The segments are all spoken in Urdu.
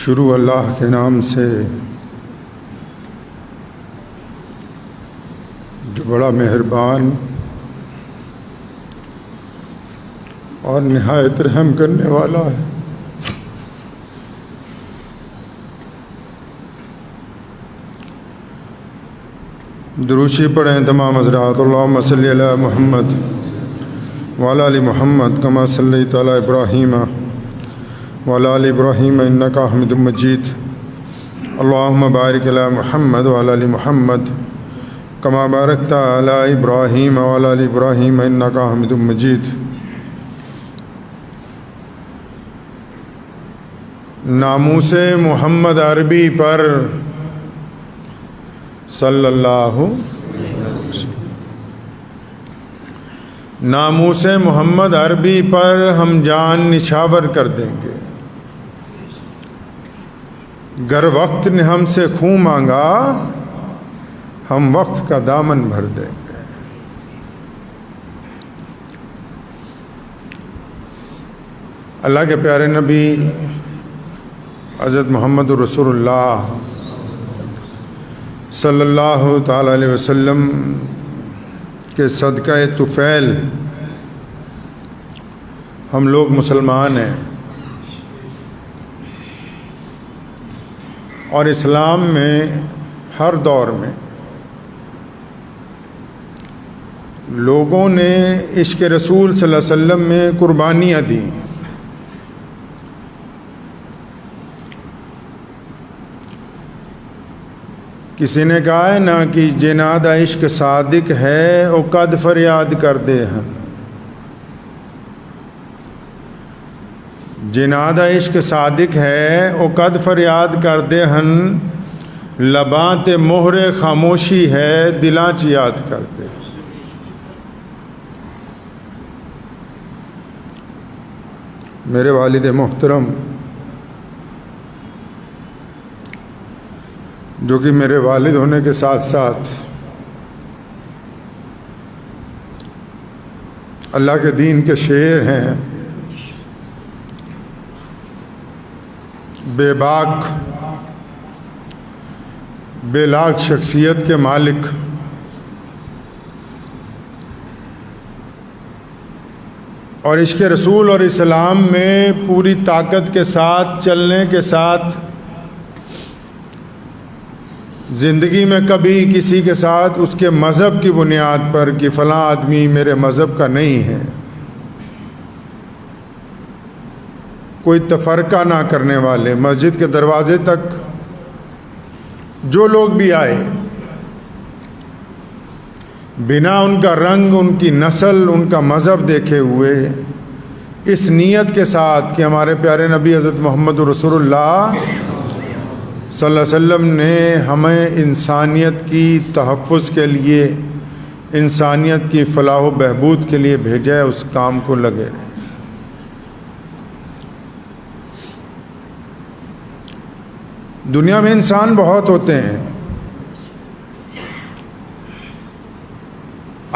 شروع اللہ کے نام سے جو بڑا مہربان اور نہایت رحم کرنے والا ہے۔ دروشی پڑھیں تمام حضرات۔ اللہم صلی علی محمد وعلی آل محمد کما صلیت علی ابراہیم وعلی آل ابراہیم انک حمید مجید۔ اللہم بارک علی محمد وعلی آل محمد کما بارکت علی ابراہیم وعلی آل ابراہیم انک حمید مجید۔ ناموس محمد عربی پر صلی اللہ ناموس محمد عربی پر ہم جان نچھاور کر دیں گے، گر وقت نے ہم سے خوں مانگا ہم وقت کا دامن بھر دیں گے۔ اللہ کے پیارے نبی حضرت محمد رسول اللہ صلی اللہ تعالی علیہ وسلم کے صدقہ طفیل ہم لوگ مسلمان ہیں، اور اسلام میں ہر دور میں لوگوں نے عشق رسول صلی اللہ علیہ وسلم میں قربانیاں دیں۔ کسی نے کہا ہے نا کہ جناد عشق صادق ہے او قد فریاد کر دے ہن۔ جناد عشق صادق ہے او قد فریاد کر دے ہن، لباں تے مہر خاموشی ہے دلاں چ یاد کر دے۔ میرے والد محترم جو کہ میرے والد ہونے کے ساتھ ساتھ اللہ کے دین کے شیر ہیں، بے باک بے لاک شخصیت کے مالک، اور عشق رسول اور اسلام میں پوری طاقت کے ساتھ چلنے کے ساتھ زندگی میں کبھی کسی کے ساتھ اس کے مذہب کی بنیاد پر کہ فلاں آدمی میرے مذہب کا نہیں ہے کوئی تفرقہ نہ کرنے والے، مسجد کے دروازے تک جو لوگ بھی آئے بنا ان کا رنگ، ان کی نسل، ان کا مذہب دیکھے ہوئے، اس نیت کے ساتھ کہ ہمارے پیارے نبی حضرت محمد رسول اللہ صلی اللہ علیہ وسلم نے ہمیں انسانیت کی تحفظ کے لیے، انسانیت کی فلاح و بہبود کے لیے بھیجا ہے، اس کام کو لگے رہے۔ دنیا میں انسان بہت ہوتے ہیں،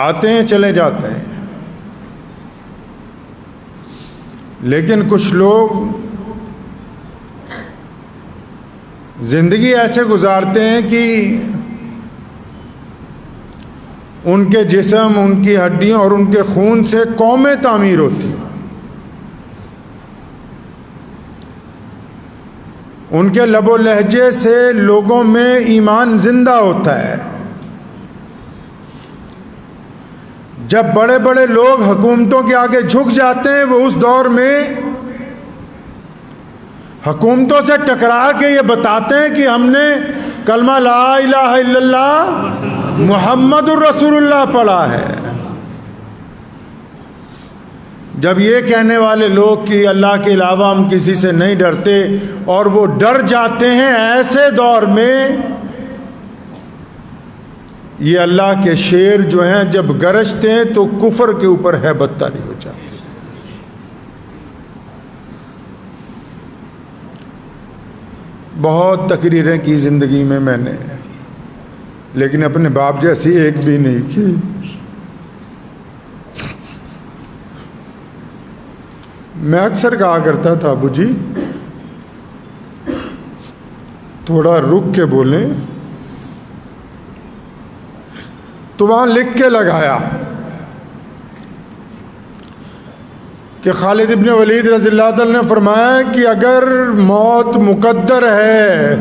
آتے ہیں چلے جاتے ہیں، لیکن کچھ لوگ زندگی ایسے گزارتے ہیں کہ ان کے جسم، ان کی ہڈیوں اور ان کے خون سے قومیں تعمیر ہوتی ہیں، ان کے لب و لہجے سے لوگوں میں ایمان زندہ ہوتا ہے۔ جب بڑے بڑے لوگ حکومتوں کے آگے جھک جاتے ہیں، وہ اس دور میں حکومتوں سے ٹکرا کے یہ بتاتے ہیں کہ ہم نے کلمہ لا الہ الا اللہ محمد الرسول اللہ پڑھا ہے۔ جب یہ کہنے والے لوگ کہ اللہ کے علاوہ ہم کسی سے نہیں ڈرتے اور وہ ڈر جاتے ہیں، ایسے دور میں یہ اللہ کے شیر جو ہیں جب گرجتے ہیں تو کفر کے اوپر ہیبت طاری ہو جاتی ہے۔ بہت تقریریں کی زندگی میں نے، لیکن اپنے باپ جیسی ایک بھی نہیں کی۔ میں اکثر کہا کرتا تھا، ابو جی تھوڑا رک کے بولیں. تو وہاں لکھ کے لگایا کہ خالد ابن ولید رضی اللہ عنہ نے فرمایا کہ اگر موت مقدر ہے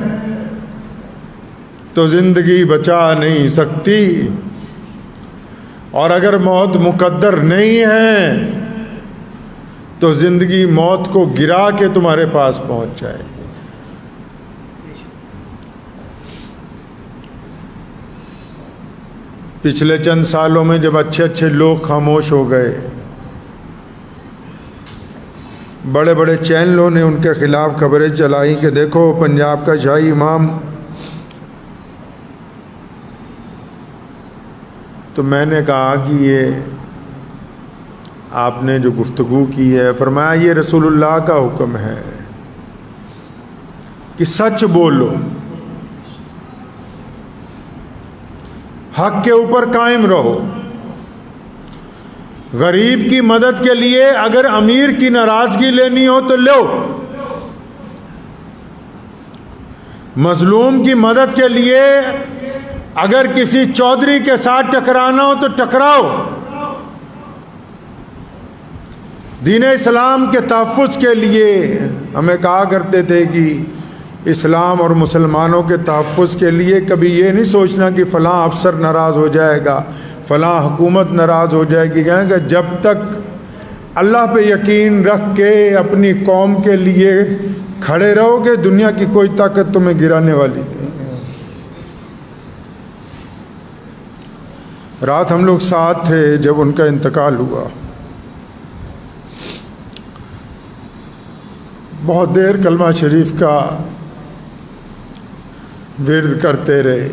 تو زندگی بچا نہیں سکتی، اور اگر موت مقدر نہیں ہے تو زندگی موت کو گرا کے تمہارے پاس پہنچ جائے گی. پچھلے چند سالوں میں جب اچھے اچھے لوگ خاموش ہو گئے، بڑے بڑے چینلوں نے ان کے خلاف خبریں چلائیں کہ دیکھو پنجاب کا شاہی امام، تو میں نے کہا کہ یہ آپ نے جو گفتگو کی ہے، فرمایا یہ رسول اللہ کا حکم ہے کہ سچ بولو، حق کے اوپر قائم رہو. غریب کی مدد کے لیے اگر امیر کی ناراضگی لینی ہو تو لو، مظلوم کی مدد کے لیے اگر کسی چودھری کے ساتھ ٹکرانا ہو تو ٹکراؤ. دین اسلام کے تحفظ کے لیے ہمیں کہا کرتے تھے کہ اسلام اور مسلمانوں کے تحفظ کے لیے کبھی یہ نہیں سوچنا کہ فلاں افسر ناراض ہو جائے گا، فلاں حکومت ناراض ہو جائے گی. کہیں کہ جب تک اللہ پہ یقین رکھ کے اپنی قوم کے لیے کھڑے رہو گے، دنیا کی کوئی طاقت تمہیں گرانے والی نہیں. رات ہم لوگ ساتھ تھے جب ان کا انتقال ہوا. بہت دیر کلمہ شریف کا ورد کرتے رہے،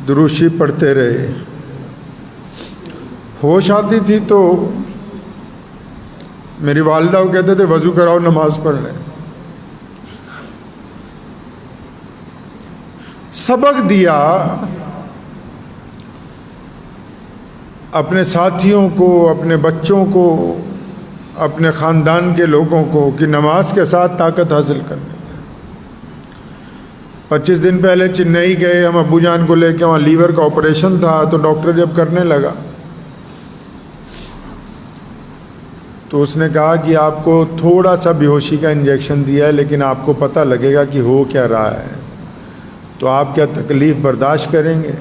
درود شریف پڑھتے رہے. ہوش آتی تھی تو میری والدہ کو کہتے تھے وضو کراؤ نماز پڑھ لیں. سبق دیا اپنے ساتھیوں کو، اپنے بچوں کو، اپنے خاندان کے لوگوں کو کہ نماز کے ساتھ طاقت حاصل کرنی. 25 دن پہلے چنئی گئے ہم ابو جان کو لے کے، وہاں لیور کا آپریشن تھا. تو ڈاکٹر جب کرنے لگا تو اس نے کہا کہ آپ کو تھوڑا سا بے ہوشی کا انجیکشن دیا ہے، لیکن آپ کو پتہ لگے گا کہ ہو کیا رہا ہے، تو آپ کیا تکلیف برداشت کریں گے؟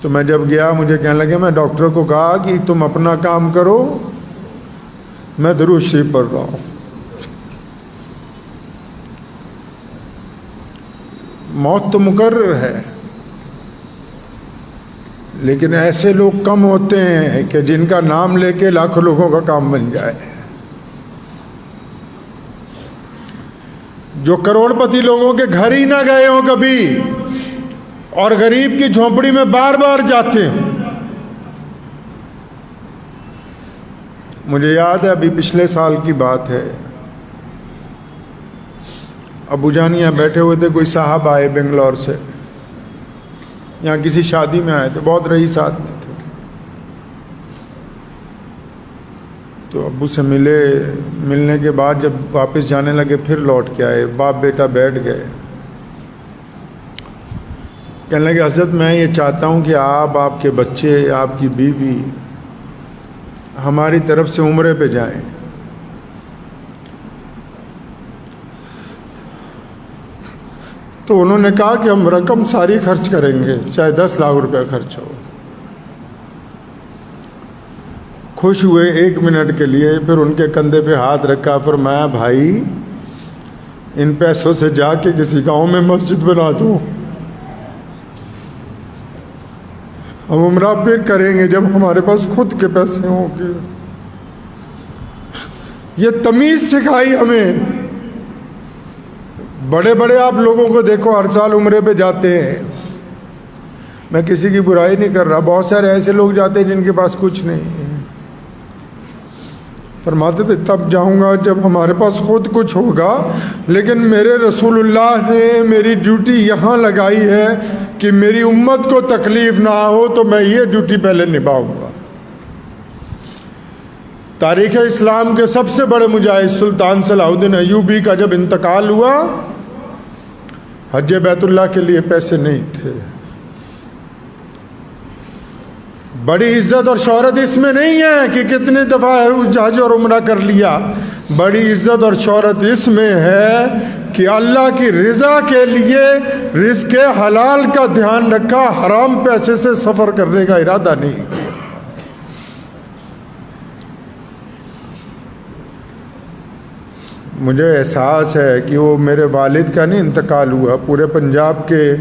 تو میں جب گیا مجھے کہنے لگے، میں ڈاکٹر کو کہا کہ تم اپنا کام کرو، میں درود شریف پڑھ رہا ہوں. موت تو مقرر ہے، لیکن ایسے لوگ کم ہوتے ہیں کہ جن کا نام لے کے لاکھوں لوگوں کا کام بن جائے. جو کروڑ پتی لوگوں کے گھر ہی نہ گئے ہوں کبھی، اور غریب کی جھونپڑی میں بار بار جاتے ہیں. مجھے یاد ہے ابھی پچھلے سال کی بات ہے، ابو جان یہاں بیٹھے ہوئے تھے، کوئی صاحب آئے بنگلور سے، یہاں کسی شادی میں آئے تھے، بہت رئیس آدمی تھے. تو ابو سے ملنے کے بعد جب واپس جانے لگے پھر لوٹ کے آئے. باپ بیٹا بیٹھ گئے، کہنے لگے حضرت میں یہ چاہتا ہوں کہ آپ کے بچے، آپ کی بیوی ہماری طرف سے عمرے پہ جائیں. تو انہوں نے کہا کہ ہم رقم ساری خرچ کریں گے، چاہے 10 لاکھ روپے خرچ ہو. خوش ہوئے 1 منٹ کے لیے، پھر ان کے کندھے پہ ہاتھ رکھا، فرمایا بھائی ان پیسوں سے جا کے کسی گاؤں میں مسجد بنا دو، ہم عمرہ پھر کریں گے جب ہمارے پاس خود کے پیسے ہوں گے. یہ تمیز سکھائی ہمیں. بڑے بڑے آپ لوگوں کو دیکھو ہر سال عمرے پہ جاتے ہیں، میں کسی کی برائی نہیں کر رہا، بہت سارے ایسے لوگ جاتے ہیں جن کے پاس کچھ نہیں ہے. فرماتے تھے تب جاؤں گا جب ہمارے پاس خود کچھ ہوگا، لیکن میرے رسول اللہ نے میری ڈیوٹی یہاں لگائی ہے کہ میری امت کو تکلیف نہ ہو، تو میں یہ ڈیوٹی پہلے نبھاؤں گا. تاریخ اسلام کے سب سے بڑے مجاہد سلطان صلاح الدین ایوبی کا جب انتقال ہوا، حج بیت اللہ کے لیے پیسے نہیں تھے۔ بڑی عزت اور شہرت اس میں نہیں ہے کہ کتنے دفعہ اس حج اور عمرہ کر لیا، بڑی عزت اور شہرت اس میں ہے کہ اللہ کی رضا کے لیے رزق حلال کا دھیان رکھا، حرام پیسے سے سفر کرنے کا ارادہ نہیں کیا۔ مجھے احساس ہے کہ وہ میرے والد کا نہیں انتقال ہوا، پورے پنجاب کے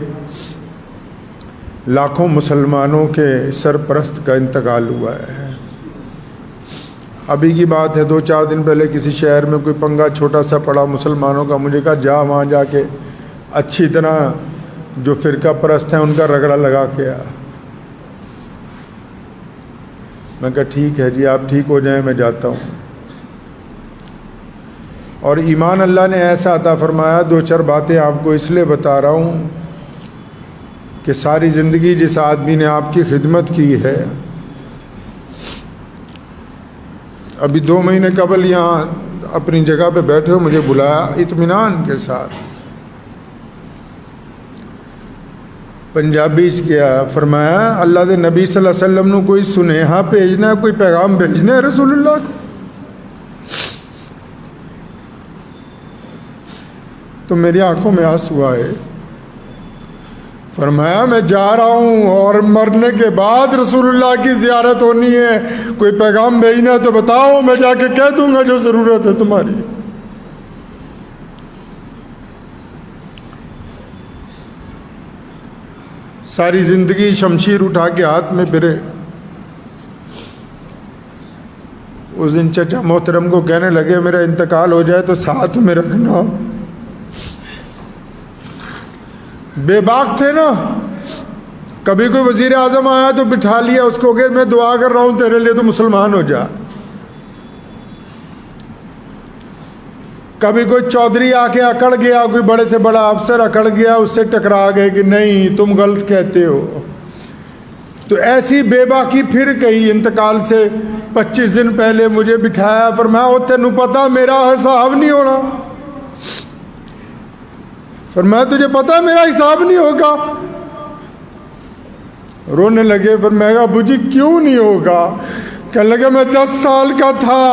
لاکھوں مسلمانوں کے سرپرست کا انتقال ہوا ہے۔ ابھی کی بات ہے، 2-4 دن پہلے کسی شہر میں کوئی پنگا چھوٹا سا پڑا مسلمانوں کا، مجھے کہا جا وہاں جا کے اچھی طرح جو فرقہ پرست ہیں ان کا رگڑا لگا کے آ۔ میں کہا ٹھیک ہے جی، آپ ٹھیک ہو جائیں، میں جاتا ہوں۔ اور ایمان اللہ نے ایسا عطا فرمایا، 2-4 باتیں آپ کو اس لیے بتا رہا ہوں کہ ساری زندگی جس آدمی نے آپ کی خدمت کی ہے، ابھی 2 مہینے قبل یہاں اپنی جگہ پہ بیٹھے ہو، مجھے بلایا اطمینان کے ساتھ، پنجابی کیا فرمایا اللہ دے نبی صلی اللہ علیہ وسلم نے کوئی سنیہا بھیجنا ہے، کوئی پیغام بھیجنا ہے رسول اللہ کو، تو میری آنکھوں میں آنسو آئے۔ فرمایا میں جا رہا ہوں اور مرنے کے بعد رسول اللہ کی زیارت ہونی ہے، کوئی پیغام بھیجنا ہے تو بتاؤ، میں جا کے کہہ دوں گا جو ضرورت ہے تمہاری۔ ساری زندگی شمشیر اٹھا کے ہاتھ میں پھرے۔ اس دن چچا محترم کو کہنے لگے میرا انتقال ہو جائے تو ساتھ میں رکھنا۔ بے باک تھے نا، کبھی کوئی وزیر اعظم آیا تو بٹھا لیا اس کو کہ میں دعا کر رہا ہوں تیرے لیے تو مسلمان ہو جا۔ کبھی کوئی چودھری آ کے اکڑ گیا، کوئی بڑے سے بڑا افسر اکڑ گیا، اس سے ٹکرا گئے کہ نہیں تم غلط کہتے ہو۔ تو ایسی بے باکی پھر گئی۔ انتقال سے 25 دن پہلے مجھے بٹھایا، فرمایا او تینوں پتا میرا حساب نہیں ہونا، فرمایا تجھے پتا میرا حساب نہیں ہوگا؟ رونے لگے۔ فرمایا ابو جی کیوں نہیں ہوگا؟ کہنے لگے میں 10 سال کا تھا،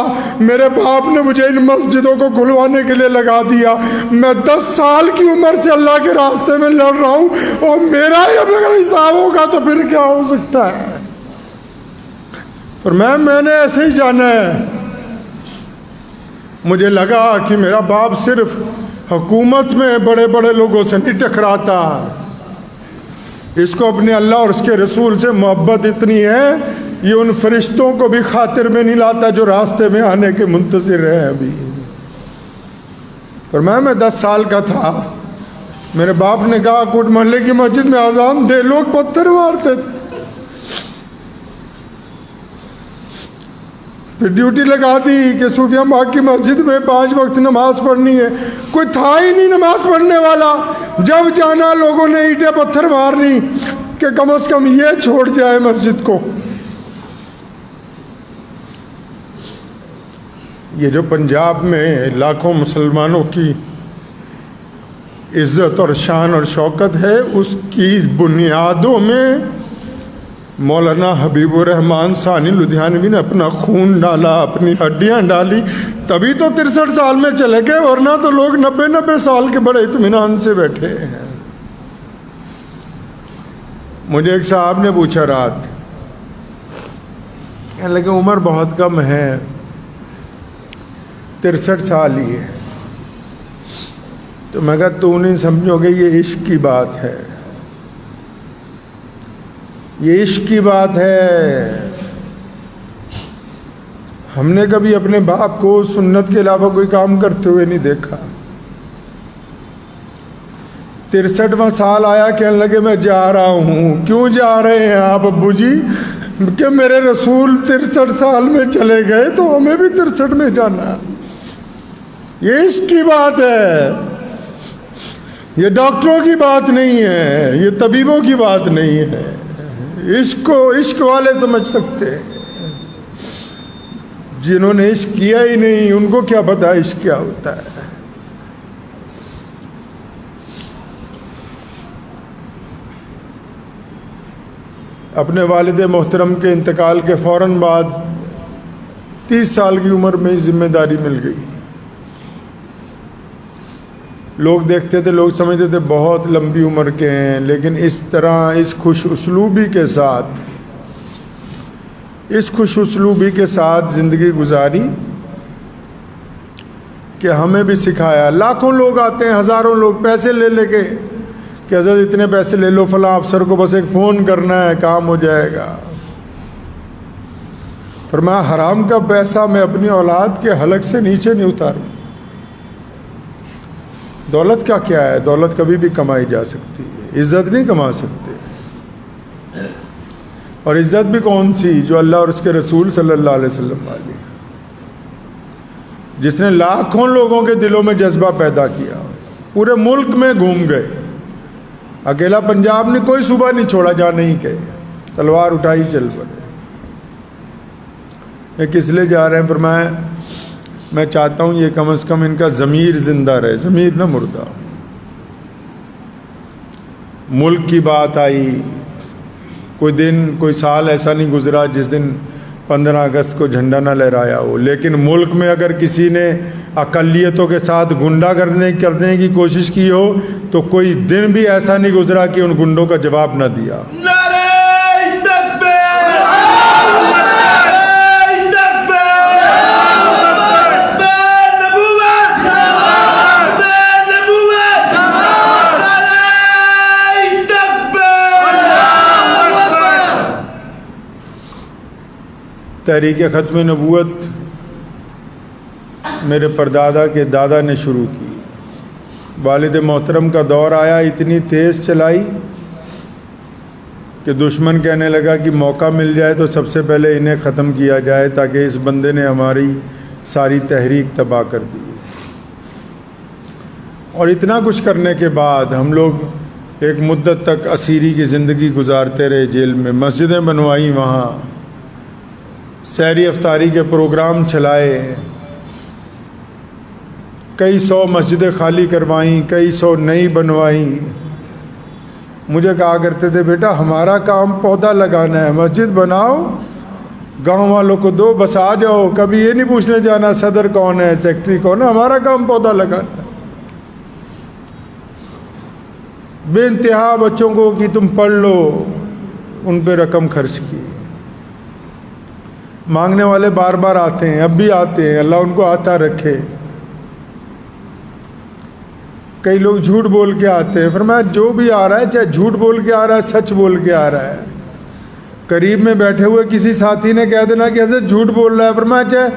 میرے باپ نے مجھے ان مسجدوں کو کھلوانے کے لیے لگا دیا، میں 10 سال کی عمر سے اللہ کے راستے میں لڑ رہا ہوں، اور میرا ہی اگر حساب ہوگا تو پھر کیا ہو سکتا ہے؟ فرمایا میں نے ایسے ہی جانا ہے۔ مجھے لگا کہ میرا باپ صرف حکومت میں بڑے بڑے لوگوں سے نہیں ٹکراتا، اس کو اپنے اللہ اور اس کے رسول سے محبت اتنی ہے یہ ان فرشتوں کو بھی خاطر میں نہیں لاتا جو راستے میں آنے کے منتظر ہیں ابھی۔ فرمایا میں 10 سال کا تھا، میرے باپ نے کہا کوٹ محلے کی مسجد میں اذان دے، لوگ پتھر مارتے تھے، پھر ڈیوٹی لگا دی کہ صوفیہ باغ کی مسجد میں 5 وقت نماز پڑھنی ہے، کوئی تھا ہی نہیں نماز پڑھنے والا، جب جانا لوگوں نے اینٹیں پتھر مارنی کہ کم از کم یہ چھوڑ جائے مسجد کو۔ یہ جو پنجاب میں لاکھوں مسلمانوں کی عزت اور شان اور شوکت ہے، اس کی بنیادوں میں مولانا حبیب الرحمن ثانی لدھیانوی نے اپنا خون ڈالا، اپنی ہڈیاں ڈالی، تبھی تو 63 سال میں چلے گئے، ورنہ تو لوگ 90 سال کے بڑے اطمینان سے بیٹھے ہیں۔ مجھے ایک صاحب نے پوچھا رات، کہنے لگے عمر بہت کم ہے، 63 سال ہی ہے، تو میں کہا تو نہیں سمجھو گے یہ عشق کی بات ہے، یہ عشق کی بات ہے۔ ہم نے کبھی اپنے باپ کو سنت کے علاوہ کوئی کام کرتے ہوئے نہیں دیکھا۔ 63واں سال آیا، کہنے لگے میں جا رہا ہوں۔ کیوں جا رہے ہیں آپ ابو جی؟ کہ میرے رسول 63 سال میں چلے گئے تو ہمیں بھی 63 میں جانا۔ یہ عشق کی بات ہے، یہ ڈاکٹروں کی بات نہیں ہے، یہ طبیبوں کی بات نہیں ہے، عشق کو عشق والے سمجھ سکتے ہیں۔ جنہوں نے عشق کیا ہی نہیں ان کو کیا پتا عشق کیا ہوتا ہے. اپنے والد محترم کے انتقال کے فوراً بعد 30 سال کی عمر میں ہی ذمہ داری مل گئی. لوگ دیکھتے تھے، لوگ سمجھتے تھے بہت لمبی عمر کے ہیں، لیکن اس طرح اس خوش اسلوبی کے ساتھ زندگی گزاری کہ ہمیں بھی سکھایا. لاکھوں لوگ آتے ہیں، ہزاروں لوگ پیسے لے کے کہ حضرت اتنے پیسے لے لو، فلاں افسر کو بس ایک فون کرنا ہے کام ہو جائے گا. فرمایا حرام کا پیسہ میں اپنی اولاد کے حلق سے نیچے نہیں اتاروں. دولت کا کیا ہے؟ دولت کبھی بھی کمائی جا سکتی ہے، عزت نہیں کما سکتے. اور عزت بھی کون سی؟ جو اللہ اور اس کے رسول صلی اللہ علیہ وسلم والی، جس نے لاکھوں لوگوں کے دلوں میں جذبہ پیدا کیا، پورے ملک میں گھوم گئے. اکیلا پنجاب نے کوئی صوبہ نہیں چھوڑا جہاں نہیں گئے، تلوار اٹھائی چل پڑے. یہ کس لیے جا رہے ہیں؟ فرمایا میں چاہتا ہوں یہ کم از کم ان کا ضمیر زندہ رہے، ضمیر نہ مردہ. ملک کی بات آئی، کوئی دن کوئی سال ایسا نہیں گزرا جس دن 15 اگست کو جھنڈا نہ لہرایا ہو. لیکن ملک میں اگر کسی نے اقلیتوں کے ساتھ گنڈا کرنے کی کوشش کی ہو تو کوئی دن بھی ایسا نہیں گزرا کہ ان گنڈوں کا جواب نہ دیا. تحریک ختم نبوت میرے پردادا کے دادا نے شروع کی. والد محترم کا دور آیا، اتنی تیز چلائی کہ دشمن کہنے لگا کہ موقع مل جائے تو سب سے پہلے انہیں ختم کیا جائے، تاکہ اس بندے نے ہماری ساری تحریک تباہ کر دی. اور اتنا کچھ کرنے کے بعد ہم لوگ ایک مدت تک اسیری کی زندگی گزارتے رہے جیل میں. مسجدیں بنوائیں، وہاں سحری افطاری کے پروگرام چلائے، کئی 100 مسجدیں خالی کروائیں، کئی 100 نئی بنوائیں. مجھے کہا کرتے تھے بیٹا ہمارا کام پودا لگانا ہے، مسجد بناؤ، گاؤں والوں کو دو، بس آ جاؤ، کبھی یہ نہیں پوچھنے جانا صدر کون ہے سیکٹری کون ہے، ہمارا کام پودا لگانا ہے. بے انتہا بچوں کو کہ تم پڑھ لو، ان پہ رقم خرچ کی. مانگنے والے بار بار آتے ہیں، اب بھی آتے ہیں، اللہ ان کو آتا رکھے. کئی لوگ جھوٹ بول کے آتے ہیں. فرمایا جو بھی آ رہا ہے، چاہے جھوٹ بول کے آ رہا ہے، سچ بول کے آ رہا ہے. قریب میں بیٹھے ہوئے کسی ساتھی نے کہہ دینا کہ حضرت جھوٹ بول رہا ہے. فرمایا چاہے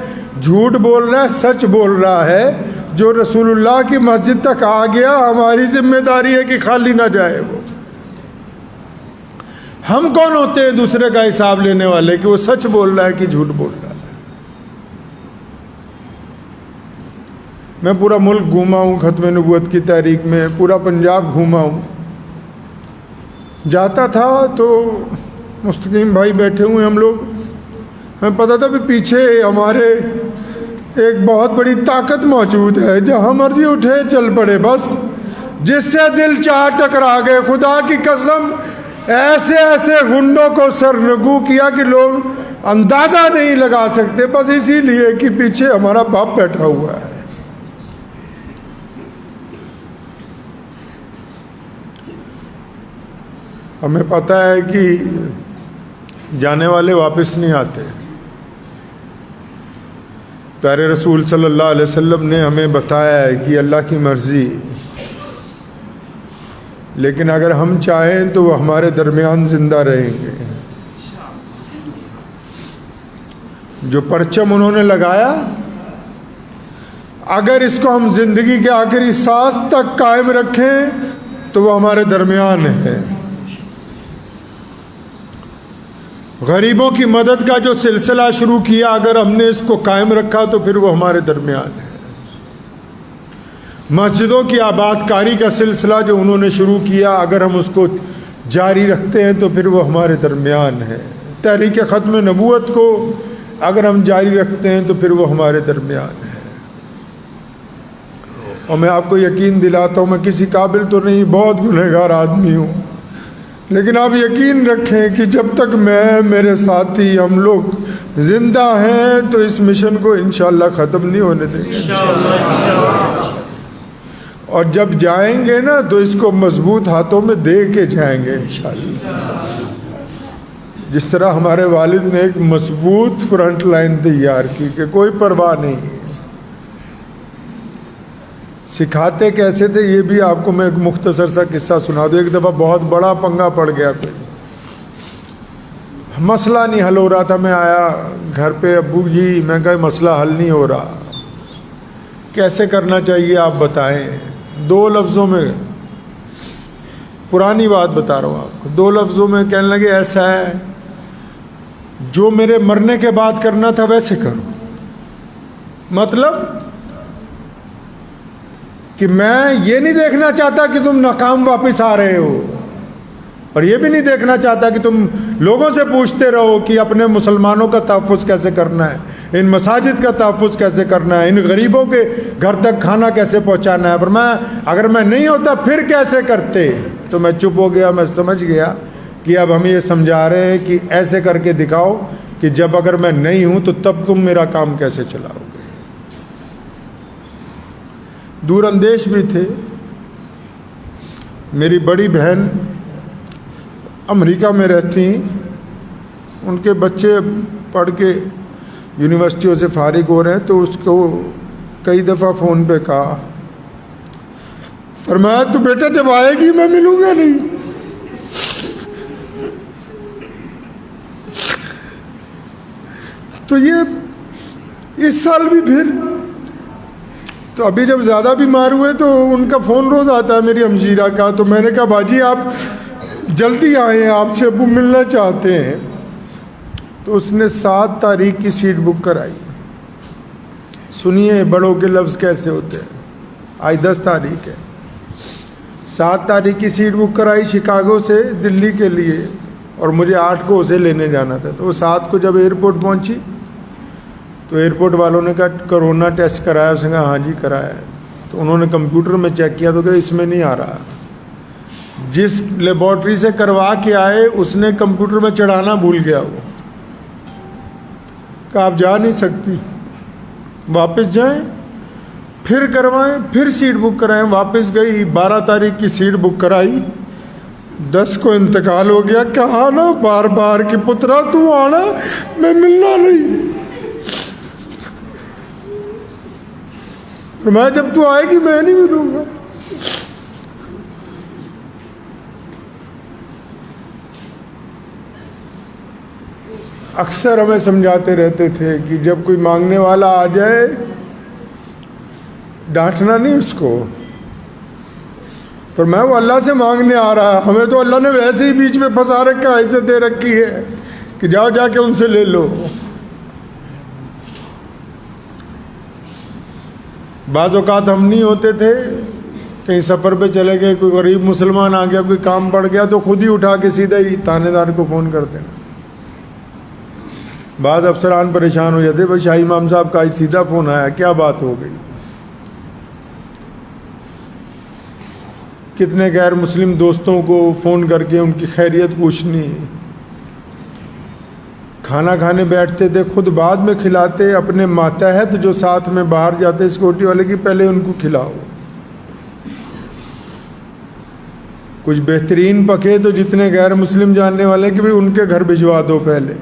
جھوٹ بول رہا ہے، سچ بول رہا ہے، جو رسول اللہ کی مسجد تک آ گیا ہماری ذمہ داری ہے کہ خالی نہ جائے. وہ ہم کون ہوتے ہیں دوسرے کا حساب لینے والے کہ وہ سچ بول رہا ہے کہ جھوٹ بول رہا ہے. میں پورا ملک گھوما ہوں ختم نبوت کی تحریک میں، پورا پنجاب گھوما ہوں. جاتا تھا تو مستقیم بھائی بیٹھے ہوئے ہم لوگ، ہمیں پتہ تھا کہ پیچھے ہمارے ایک بہت بڑی طاقت موجود ہے، جہاں مرضی اٹھے چل پڑے، بس جس سے دل چاہ ٹکرا گئے. خدا کی قسم ایسے ایسے گنڈوں کو سرنگو کیا کہ لوگ اندازہ نہیں لگا سکتے، بس اسی لیے کہ پیچھے ہمارا باپ بیٹھا ہوا ہے. ہمیں پتہ ہے کہ جانے والے واپس نہیں آتے. پیارے رسول صلی اللہ علیہ وسلم نے ہمیں بتایا ہے کہ اللہ کی مرضی، لیکن اگر ہم چاہیں تو وہ ہمارے درمیان زندہ رہیں گے. جو پرچم انہوں نے لگایا، اگر اس کو ہم زندگی کے آخری سانس تک قائم رکھیں تو وہ ہمارے درمیان ہے. غریبوں کی مدد کا جو سلسلہ شروع کیا، اگر ہم نے اس کو قائم رکھا تو پھر وہ ہمارے درمیان ہے. مسجدوں کی آباد کاری کا سلسلہ جو انہوں نے شروع کیا، اگر ہم اس کو جاری رکھتے ہیں تو پھر وہ ہمارے درمیان ہے. تحریک ختم نبوت کو اگر ہم جاری رکھتے ہیں تو پھر وہ ہمارے درمیان ہے. اور میں آپ کو یقین دلاتا ہوں، میں کسی قابل تو نہیں، بہت گنہگار آدمی ہوں، لیکن آپ یقین رکھیں کہ جب تک میں، میرے ساتھی، ہم لوگ زندہ ہیں تو اس مشن کو انشاءاللہ ختم نہیں ہونے دیں گے. اور جب جائیں گے نا تو اس کو مضبوط ہاتھوں میں دے کے جائیں گے انشاءاللہ. جس طرح ہمارے والد نے ایک مضبوط فرنٹ لائن تیار کی کہ کوئی پرواہ نہیں. سکھاتے کیسے تھے یہ بھی آپ کو میں ایک مختصر سا قصہ سنا دوں. ایک دفعہ بہت بڑا پنگا پڑ گیا، کوئی مسئلہ نہیں حل ہو رہا تھا. میں آیا گھر پہ، ابو جی میں کہا مسئلہ حل نہیں ہو رہا، کیسے کرنا چاہیے آپ بتائیں. 2 لفظوں میں، پرانی بات بتا رہا ہوں آپ کو، 2 لفظوں میں کہنے لگے ایسا ہے جو میرے مرنے کے بعد کرنا تھا ویسے کرو. مطلب کہ میں یہ نہیں دیکھنا چاہتا کہ تم ناکام واپس آ رہے ہو، اور یہ بھی نہیں دیکھنا چاہتا کہ تم لوگوں سے پوچھتے رہو کہ اپنے مسلمانوں کا تحفظ کیسے کرنا ہے، ان مساجد کا تحفظ کیسے کرنا ہے، ان غریبوں کے گھر تک کھانا کیسے پہنچانا ہے. پر میں اگر میں نہیں ہوتا پھر کیسے کرتے. تو میں چپ ہو گیا. میں سمجھ گیا کہ اب ہم یہ سمجھا رہے ہیں کہ ایسے کر کے دکھاؤ کہ جب اگر میں نہیں ہوں تو تب تم میرا کام کیسے چلاؤ گے. دور اندیش بھی تھے. میری بڑی بہن امریکہ میں رہتی ہیں، ان کے بچے پڑھ کے یونیورسٹیوں سے فارغ ہو رہے ہیں، تو اس کو کئی دفعہ فون پہ کہا، فرمایا تو بیٹا جب آئے گی میں ملوں گا نہیں. تو یہ اس سال بھی پھر، تو ابھی جب زیادہ بیمار ہوئے تو ان کا فون روز آتا ہے میری ہمشیرہ کا. تو میں نے کہا باجی آپ جلدی آئیں، آپ سے ابو ملنا چاہتے ہیں. تو اس نے 7 تاریخ کی سیٹ بک کرائی. سنیے بڑوں کے لفظ کیسے ہوتے ہیں. آج 10 تاریخ ہے. 7 تاریخ کی سیٹ بک کرائی شکاگو سے دلی کے لیے، اور مجھے 8 کو اسے لینے جانا تھا. تو وہ 7 کو جب ایئرپورٹ پہنچی تو ایئرپورٹ والوں نے کہا کرونا ٹیسٹ کرایا. اس نے کہا ہاں جی کرایا ہے. تو انہوں نے کمپیوٹر میں چیک کیا تو کہ اس میں نہیں آ رہا. جس لیبارٹری سے کروا کے آئے اس نے کمپیوٹر میں چڑھانا بھول گیا. وہ کہا آپ جا نہیں سکتی، واپس جائیں پھر کروائیں، پھر سیٹ بک کرائیں. واپس گئی، 12 تاریخ کی سیٹ بک کرائی. 10 کو انتقال ہو گیا. کہا نا بار بار کہ پترا تو آنا، میں ملنا نہیں. میں جب تو آئے گی میں نہیں ملوں گا. اکثر ہمیں سمجھاتے رہتے تھے کہ جب کوئی مانگنے والا آ جائے ڈانٹنا نہیں اس کو. پر میں وہ اللہ سے مانگنے آ رہا ہے، ہمیں تو اللہ نے ویسے ہی بیچ میں پھنسا رکھا ہے، عزت دے رکھی ہے کہ جاؤ جا کے ان سے لے لو. بعض اوقات ہم نہیں ہوتے تھے، کہیں سفر پہ چلے گئے، کوئی غریب مسلمان آ گیا، کوئی کام پڑ گیا تو خود ہی اٹھا کے سیدھا ہی تانے دار کو فون کرتے ہیں. بعض افسران پریشان ہو جاتے، بھائی شاہی امام صاحب کا سیدھا فون آیا، کیا بات ہو گئی. کتنے غیر مسلم دوستوں کو فون کر کے ان کی خیریت پوچھنی. کھانا کھانے بیٹھتے تھے، خود بعد میں کھلاتے، اپنے ماتحت جو ساتھ میں باہر جاتے سیکورٹی والے کی پہلے ان کو کھلاؤ. کچھ بہترین پکے تو جتنے غیر مسلم جاننے والے کہ بھی ان کے گھر بھجوا دو. پہلے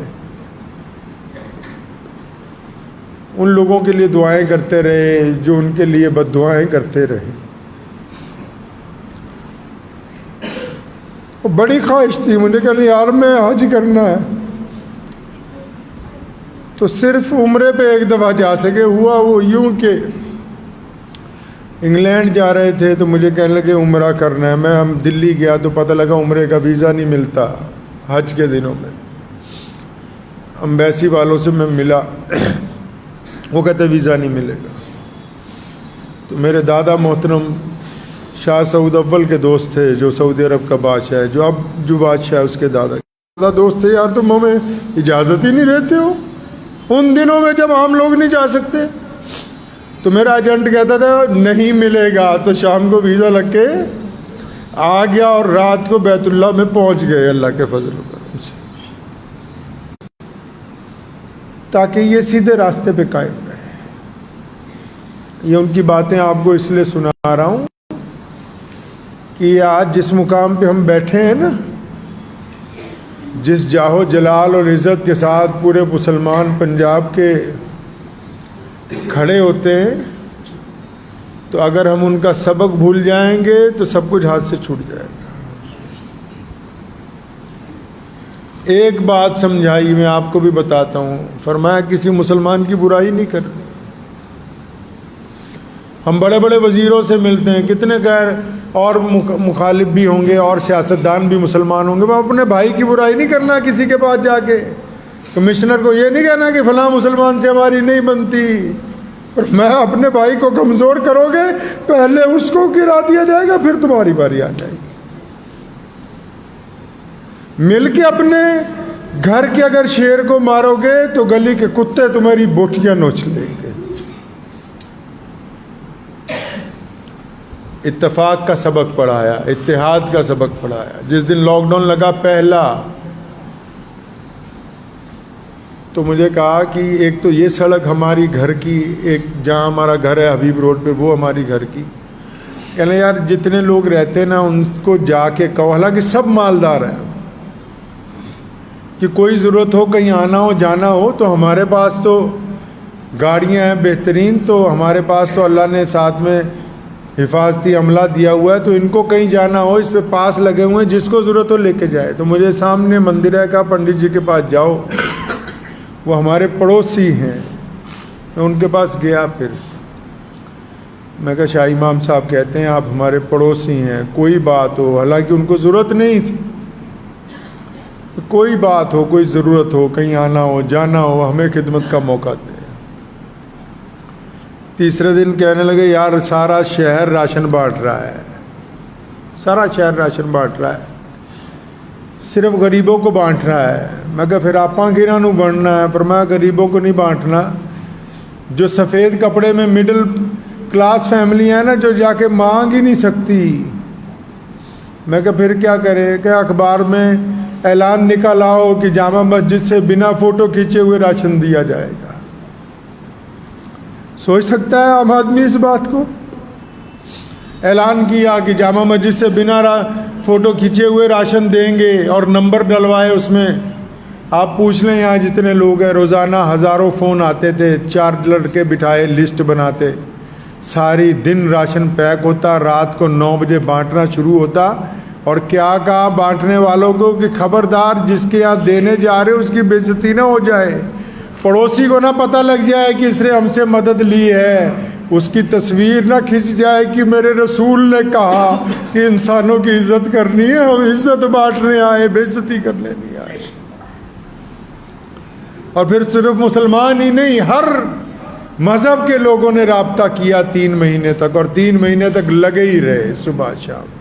ان لوگوں کے لیے دعائیں کرتے رہے جو ان کے لیے بد دعائیں کرتے رہے. بڑی خواہش تھی مجھے کہ یار میں حج کرنا ہے، تو صرف عمرے پہ ایک دفعہ جا سکے. ہوا وہ یوں کہ انگلینڈ جا رہے تھے تو مجھے کہنے لگے عمرہ کرنا ہے. میں ہم دلی گیا تو پتہ لگا عمرے کا ویزا نہیں ملتا حج کے دنوں میں. امبیسی والوں سے میں ملا، وہ کہتے ویزا نہیں ملے گا. تو میرے دادا محترم شاہ سعود اول کے دوست تھے جو سعودی عرب کا بادشاہ ہے، جو اب جو بادشاہ ہے اس کے دادا دوست تھے. یار تم ہمیں اجازت ہی نہیں دیتے ہو ان دنوں میں جب عام لوگ نہیں جا سکتے تو میرا ایجنٹ کہتا تھا نہیں ملے گا، تو شام کو ویزا لگ کے آ گیا اور رات کو بیت اللہ میں پہنچ گئے اللہ کے فضل و کرم سے، تاکہ یہ سیدھے راستے پہ قائم رہے۔ یہ ان کی باتیں آپ کو اس لیے سنا رہا ہوں کہ آج جس مقام پہ ہم بیٹھے ہیں نا، جس جاہ و جلال اور عزت کے ساتھ پورے مسلمان پنجاب کے کھڑے ہوتے ہیں، تو اگر ہم ان کا سبق بھول جائیں گے تو سب کچھ ہاتھ سے چھوٹ جائے گا۔ ایک بات سمجھائی، میں آپ کو بھی بتاتا ہوں، فرمایا کسی مسلمان کی برائی نہیں کرنی۔ ہم بڑے بڑے وزیروں سے ملتے ہیں، کتنے غیر اور مخالف بھی ہوں گے اور سیاستدان بھی مسلمان ہوں گے، وہ اپنے بھائی کی برائی نہیں کرنا کسی کے پاس جا کے، کمشنر کو یہ نہیں کہنا کہ فلاں مسلمان سے ہماری نہیں بنتی، اور میں اپنے بھائی کو کمزور کرو گے پہلے اس کو گرا دیا جائے گا، پھر تمہاری باری آ جائے گی۔ مل کے اپنے گھر کے اگر شیر کو مارو گے تو گلی کے کتے تمہاری بوٹیاں نوچ لیں گے۔ اتفاق کا سبق پڑھایا، اتحاد کا سبق پڑھایا۔ جس دن لاک ڈاؤن لگا پہلا، تو مجھے کہا کہ ایک تو یہ سڑک ہماری گھر کی، ایک جہاں ہمارا گھر ہے حبیب روڈ پہ، وہ ہماری گھر کی، کہنے یار جتنے لوگ رہتے ہیں نا ان کو جا کے کہو، حالانکہ سب مالدار ہیں، کہ کوئی ضرورت ہو کہیں آنا ہو جانا ہو تو ہمارے پاس تو گاڑیاں ہیں بہترین، تو ہمارے پاس تو اللہ نے ساتھ میں حفاظتی عملہ دیا ہوا ہے، تو ان کو کہیں جانا ہو اس پہ پاس لگے ہوئے ہیں، جس کو ضرورت ہو لے کے جائے۔ تو مجھے سامنے مندر ہے، کہا پنڈت جی کے پاس جاؤ، وہ ہمارے پڑوسی ہیں۔ میں ان کے پاس گیا، پھر میں کہا شاہ امام صاحب کہتے ہیں آپ ہمارے پڑوسی ہیں، کوئی بات ہو، حالانکہ ان کو ضرورت نہیں تھی، کوئی بات ہو، کوئی ضرورت ہو، کہیں آنا ہو جانا ہو، ہمیں خدمت کا موقع دیں۔ تیسرے دن کہنے لگے یار سارا شہر راشن بانٹ رہا ہے، سارا شہر راشن بانٹ رہا ہے، صرف غریبوں کو بانٹ رہا ہے۔ میں کہا پھر آپ گنا نو بننا ہے، پر میں غریبوں کو نہیں بانٹنا، جو سفید کپڑے میں مڈل کلاس فیملی ہے نا، جو جا کے مانگ ہی نہیں سکتی۔ میں کہا پھر کیا کرے؟ کہ اخبار میں اعلان نکال آؤ کہ جامع مسجد سے بنا فوٹو کھینچے ہوئے راشن دیا جائے گا۔ سوچ سکتا ہے عام آدمی اس بات کو؟ اعلان کیا کہ جامع مسجد سے بنا فوٹو کھینچے ہوئے راشن دیں گے، اور نمبر ڈلوائے اس میں۔ آپ پوچھ لیں یہاں جتنے لوگ ہیں، روزانہ ہزاروں فون آتے تھے، 4 لڑکے بٹھائے لسٹ بناتے، ساری دن راشن پیک ہوتا، رات کو 9 بجے بانٹنا شروع ہوتا۔ اور کیا کہا بانٹنے والوں کو کہ خبردار جس کے یہاں دینے جا رہے اس کی بے عزتی نہ ہو جائے، پڑوسی کو نہ پتہ لگ جائے کہ اس نے ہم سے مدد لی ہے، اس کی تصویر نہ کھنچ جائے کہ میرے رسول نے کہا کہ انسانوں کی عزت کرنی ہے، ہم عزت بانٹنے آئے، بے عزتی کرنے نہیں آئے۔ اور پھر صرف مسلمان ہی نہیں، ہر مذہب کے لوگوں نے رابطہ کیا 3 مہینے تک، اور 3 مہینے تک لگے ہی رہے صبح شام۔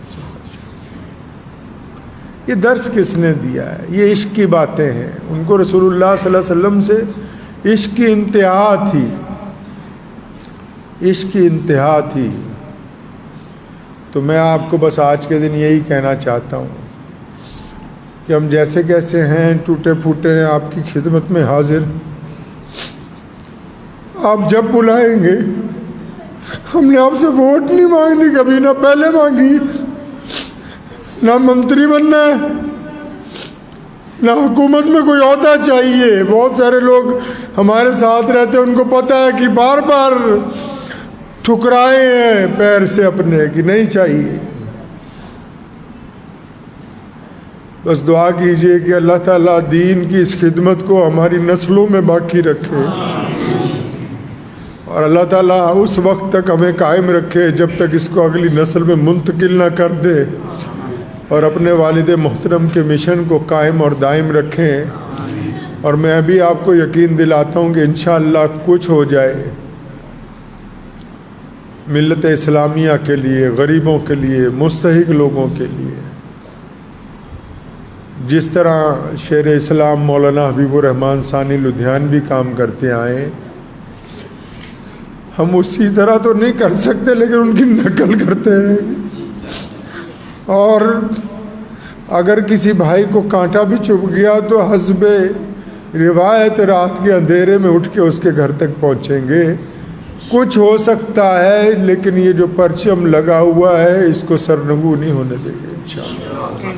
یہ درس کس نے دیا ہے؟ یہ عشق کی باتیں ہیں۔ ان کو رسول اللہ صلی اللہ علیہ وسلم سے عشق کی انتہا تھی، عشق کی انتہا تھی۔ تو میں آپ کو بس آج کے دن یہی کہنا چاہتا ہوں کہ ہم جیسے کیسے ہیں، ٹوٹے پھوٹے ہیں، آپ کی خدمت میں حاضر۔ آپ جب بلائیں گے، ہم نے آپ سے ووٹ نہیں مانگنی کبھی، نہ پہلے مانگی، نہ منتری بننا ہے، نہ حکومت میں کوئی عہدہ چاہیے۔ بہت سارے لوگ ہمارے ساتھ رہتے ہیں، ان کو پتہ ہے کہ بار بار ٹھکرائے ہیں پیر سے اپنے کہ نہیں چاہیے۔ بس دعا کیجئے کہ اللہ تعالیٰ دین کی اس خدمت کو ہماری نسلوں میں باقی رکھے، اور اللہ تعالیٰ اس وقت تک ہمیں قائم رکھے جب تک اس کو اگلی نسل میں منتقل نہ کر دے، اور اپنے والد محترم کے مشن کو قائم اور دائم رکھیں۔ اور میں ابھی آپ کو یقین دلاتا ہوں کہ انشاءاللہ کچھ ہو جائے ملت اسلامیہ کے لیے، غریبوں کے لیے، مستحق لوگوں کے لیے، جس طرح شیر اسلام مولانا حبیب الرحمن ثانی لدھیانوی کام کرتے آئے، ہم اسی طرح تو نہیں کر سکتے لیکن ان کی نقل کرتے ہیں۔ اور اگر کسی بھائی کو کانٹا بھی چبھ گیا تو حسب روایت رات کے اندھیرے میں اٹھ کے اس کے گھر تک پہنچیں گے۔ کچھ ہو سکتا ہے لیکن یہ جو پرچم لگا ہوا ہے اس کو سرنگو نہیں ہونے دیں گے انشاءاللہ۔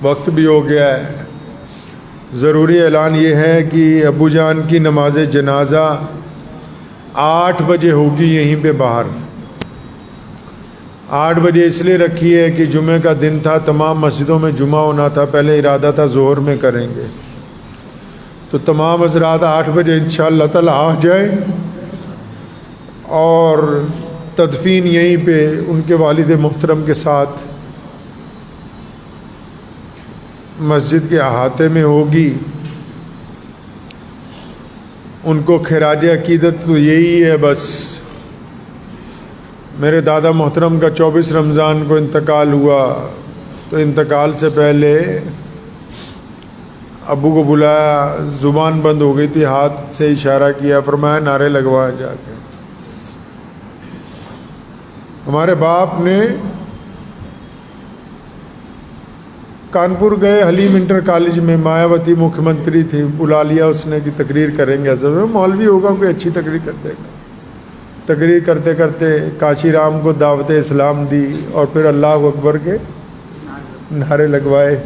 وقت بھی ہو گیا ہے، ضروری اعلان یہ ہے کہ ابو جان کی نماز جنازہ 8 بجے ہوگی یہیں پہ باہر۔ 8 بجے اس لیے رکھی ہے کہ جمعہ کا دن تھا، تمام مسجدوں میں جمعہ ہونا تھا، پہلے ارادہ تھا ظہر میں کریں گے، تو تمام حضرات 8 بجے انشاءاللہ تعالی آ جائیں اور تدفین یہیں پہ ان کے والد محترم کے ساتھ مسجد کے احاطے میں ہوگی۔ ان کو خراج عقیدت تو یہی ہے بس۔ میرے دادا محترم کا 24 رمضان کو انتقال ہوا، تو انتقال سے پہلے ابو کو بلایا، زبان بند ہو گئی تھی، ہاتھ سے اشارہ کیا، فرمایا نعرے لگوائیں جا کے۔ ہمارے باپ نے کانپور گئے، حلیم انٹر کالج میں مایاوتی مکھیہ منتری تھی، بلا لیا اس نے کہ تقریر کریں گے، حضرت مولوی ہوگا کوئی اچھی تقریر کر دے گا۔ تقریر کرتے کرتے کاشی رام کو دعوت اسلام دی اور پھر اللہ اکبر کے نعرے لگوائے۔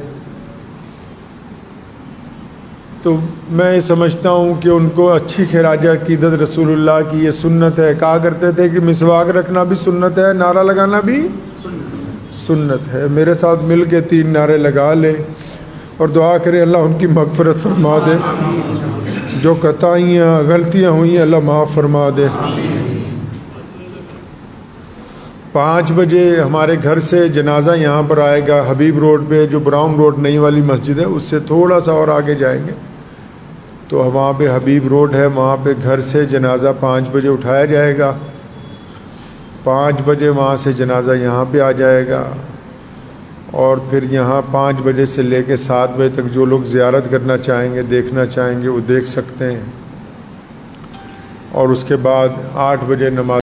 تو میں سمجھتا ہوں کہ ان کو اچھی خراج عقیدت رسول اللہ کی یہ سنت ہے۔ کہا کرتے تھے کہ مسواک رکھنا بھی سنت ہے، نعرہ لگانا بھی سنت ہے۔ میرے ساتھ مل کے 3 نعرے لگا لے اور دعا کرے اللہ ان کی مغفرت فرما دے، جو خطائیاں غلطیاں ہوئیں اللہ معاف فرما دے۔ 5 بجے ہمارے گھر سے جنازہ یہاں پر آئے گا، حبیب روڈ پہ، جو براؤن روڈ نئی والی مسجد ہے اس سے تھوڑا سا اور آگے جائیں گے تو وہاں پہ حبیب روڈ ہے، وہاں پہ گھر سے جنازہ 5 بجے اٹھایا جائے گا۔ 5 بجے وہاں سے جنازہ یہاں پہ آ جائے گا اور پھر یہاں 5 بجے سے لے کے 7 بجے تک جو لوگ زیارت کرنا چاہیں گے، دیکھنا چاہیں گے، وہ دیکھ سکتے ہیں، اور اس کے بعد 8 بجے نماز